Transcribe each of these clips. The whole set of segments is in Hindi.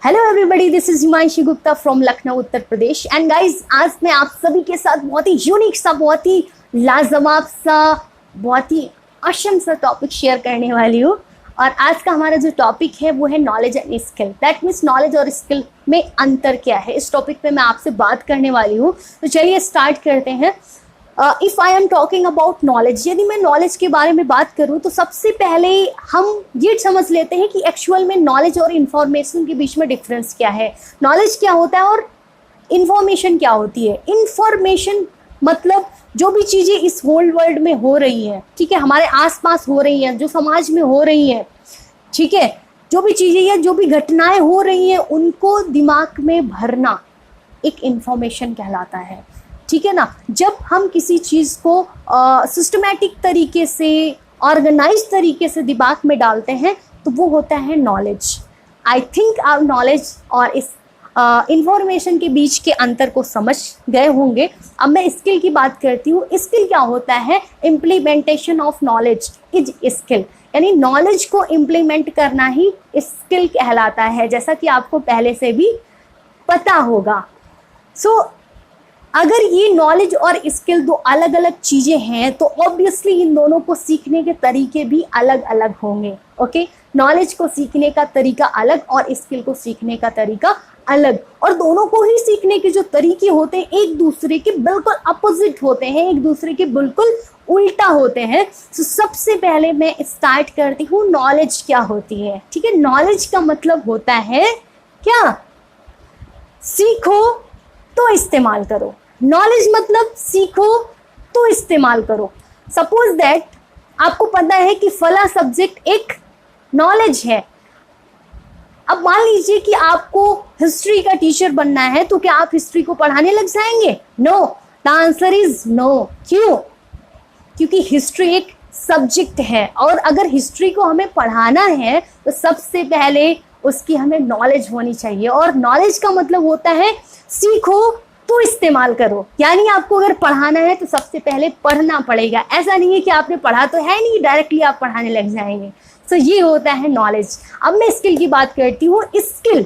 Hello everybody, this is Himanshi Gupta from Lucknow Uttar Pradesh. And guys, आज मैं आप सभी के साथ बहुत ही यूनिक सा, बहुत ही लाजवाब सा, बहुत ही ऑसम सा टॉपिक शेयर करने वाली हूँ। और आज का हमारा जो टॉपिक है वो है knowledge and skill. That means knowledge और स्किल में अंतर क्या है, इस टॉपिक पे मैं आपसे बात करने वाली हूँ। तो चलिए स्टार्ट करते हैं। If I am talking about knowledge, यदि मैं नॉलेज के बारे में बात करूं तो सबसे पहले हम ये समझ लेते हैं कि एक्चुअल में नॉलेज और इन्फॉर्मेशन के बीच में डिफरेंस क्या है। नॉलेज क्या होता है और इन्फॉर्मेशन क्या होती है। इन्फॉर्मेशन मतलब जो भी चीज़ें इस होल वर्ल्ड में हो रही हैं, ठीक है, हमारे आसपास हो रही हैं, जो समाज में हो रही हैं, ठीक है, जो भी चीज़ें या जो भी घटनाएं हो रही हैं उनको दिमाग में भरना एक इन्फॉर्मेशन कहलाता है। ठीक है ना। जब हम किसी चीज़ को सिस्टमैटिक तरीके से, ऑर्गेनाइज तरीके से दिमाग में डालते हैं तो वो होता है नॉलेज। आई थिंक आप नॉलेज और इस इंफॉर्मेशन के बीच के अंतर को समझ गए होंगे। अब मैं स्किल की बात करती हूँ। स्किल क्या होता है? Implementation of knowledge is skill, यानी नॉलेज को इम्प्लीमेंट करना ही स्किल कहलाता है, जैसा कि आपको पहले से भी पता होगा। अगर ये नॉलेज और स्किल दो अलग अलग चीज़ें हैं तो ऑब्वियसली इन दोनों को सीखने के तरीके भी अलग अलग होंगे। ओके, नॉलेज को सीखने का तरीका अलग और स्किल को सीखने का तरीका अलग, और दोनों को ही सीखने के जो तरीके होते हैं एक दूसरे के बिल्कुल अपोजिट होते हैं, एक दूसरे के बिल्कुल उल्टा होते हैं। तो सबसे पहले मैं स्टार्ट करती हूँ नॉलेज क्या होती है। ठीक है, नॉलेज का मतलब होता है क्या? सीखो तो इस्तेमाल करो। नॉलेज मतलब सीखो तो इस्तेमाल करो। सपोज दैट आपको पता है कि फला सब्जेक्ट एक नॉलेज है। अब मान लीजिए कि आपको हिस्ट्री का टीचर बनना है, तो क्या आप हिस्ट्री को पढ़ाने लग जाएंगे? No, the answer is no. क्यों? क्योंकि हिस्ट्री एक सब्जेक्ट है, और अगर हिस्ट्री को हमें पढ़ाना है तो सबसे पहले उसकी हमें नॉलेज होनी चाहिए। और नॉलेज का मतलब होता है सीखो तो इस्तेमाल करो। यानी आपको अगर पढ़ाना है तो सबसे पहले पढ़ना पड़ेगा। ऐसा नहीं है कि आपने पढ़ा तो है नहीं, डायरेक्टली आप पढ़ाने लग जाएंगे। तो ये होता है नॉलेज। अब मैं स्किल की बात करती हूँ। स्किल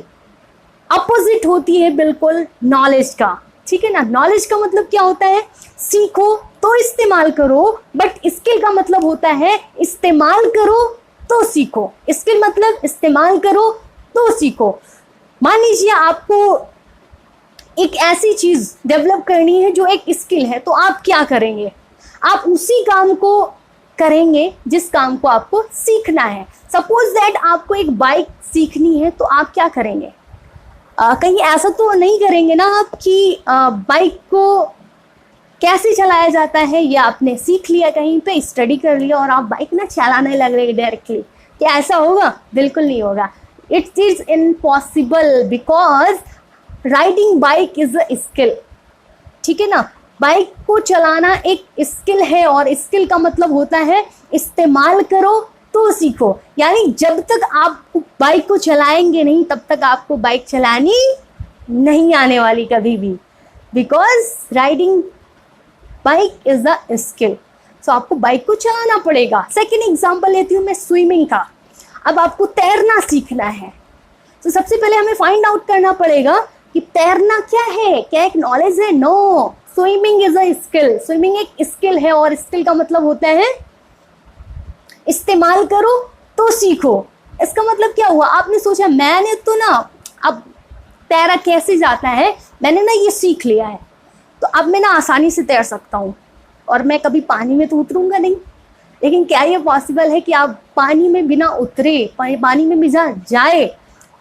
अपोजिट होती है बिल्कुल नॉलेज का। ठीक है ना। नॉलेज का मतलब क्या होता है? सीखो तो इस्तेमाल करो, बट स्किल का मतलब होता है इस्तेमाल करो तो सीखो। स्किल मतलब इस्तेमाल करो तो सीखो। मान लीजिए आपको एक ऐसी चीज डेवलप करनी है जो एक स्किल है, तो आप क्या करेंगे? आप उसी काम को करेंगे जिस काम को आपको सीखना है। सपोज दैट आपको एक बाइक सीखनी है, तो आप क्या करेंगे? कहीं ऐसा तो नहीं करेंगे ना आप कि बाइक को कैसे चलाया जाता है ये आपने सीख लिया, कहीं पे स्टडी कर लिया और आप बाइक ना चलाने लग रहे डायरेक्टली। क्या ऐसा होगा? बिल्कुल नहीं होगा। It is impossible, because riding bike is a skill. ठीक है ना। बाइक को चलाना एक स्किल है, और स्किल का मतलब होता है इस्तेमाल करो तो सीखो। यानी जब तक आप बाइक को चलाएंगे नहीं तब तक आपको बाइक चलानी नहीं आने वाली कभी भी, because riding bike is a skill. So आपको बाइक को चलाना पड़ेगा। सेकेंड एग्जाम्पल लेती हूँ मैं स्विमिंग का। अब आपको तैरना सीखना है, तो सबसे पहले हमें फाइंड आउट करना पड़ेगा कि तैरना क्या है। क्या एक नॉलेज है? No, swimming is a skill. Swimming एक स्किल है, और स्किल का मतलब होता है इस्तेमाल करो तो सीखो। इसका मतलब क्या हुआ? आपने सोचा मैंने तो ना अब तैरा कैसे जाता है, मैंने ना ये सीख लिया है, तो अब मैं ना आसानी से तैर सकता हूँ और मैं कभी पानी में तो उतरूंगा नहीं। लेकिन क्या ये पॉसिबल है कि आप पानी में बिना उतरे, पानी में बिना जाए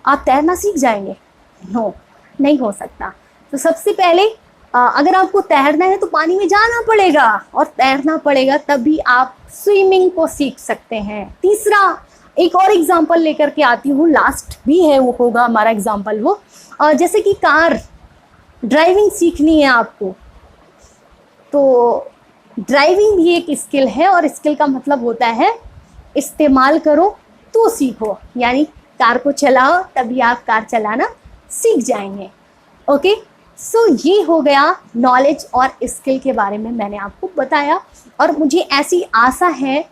आप तैरना सीख जाएंगे? नो, नहीं हो सकता। तो सबसे पहले अगर आपको तैरना है तो पानी में जाना पड़ेगा और तैरना पड़ेगा, तभी आप स्विमिंग को सीख सकते हैं। तीसरा एक और एग्जांपल लेकर के आती हूँ, लास्ट भी है वो होगा हमारा एग्जांपल वो। जैसे कि कार ड्राइविंग सीखनी है आपको, तो ड्राइविंग भी एक स्किल है, और स्किल का मतलब होता है इस्तेमाल करो तो सीखो। यानी कार को चलाओ तभी आप कार चलाना सीख जाएंगे। ओके, सो ये हो गया नॉलेज और स्किल के बारे में मैंने आपको बताया। और मुझे ऐसी आशा है,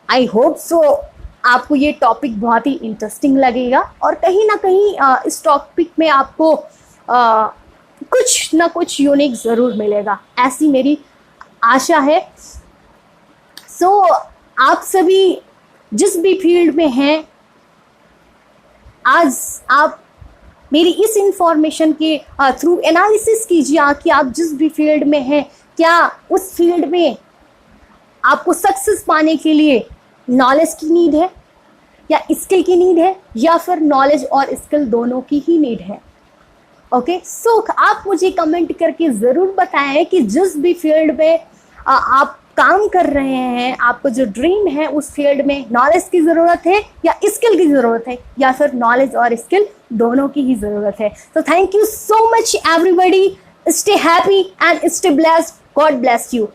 आई होप सो, आपको ये टॉपिक बहुत ही इंटरेस्टिंग लगेगा और कहीं ना कहीं इस टॉपिक में आपको कुछ ना कुछ यूनिक ज़रूर मिलेगा, ऐसी मेरी आशा है। सो आप सभी जिस भी फील्ड में हैं, आज आप मेरी इस इंफॉर्मेशन के थ्रू एनालिसिस कीजिए कि आप जिस भी फील्ड में हैं, क्या उस फील्ड में आपको सक्सेस पाने के लिए नॉलेज की नीड है या स्किल की नीड है, या फिर नॉलेज और स्किल दोनों की ही नीड है। ओके, सो आप मुझे कमेंट करके ज़रूर बताएं कि जिस भी फील्ड में आप काम कर रहे हैं, आपको जो ड्रीम है उस फील्ड में नॉलेज की ज़रूरत है या स्किल की ज़रूरत है, या फिर नॉलेज और स्किल दोनों की ही ज़रूरत है। तो thank you so much everybody, stay happy and stay blessed, God bless you.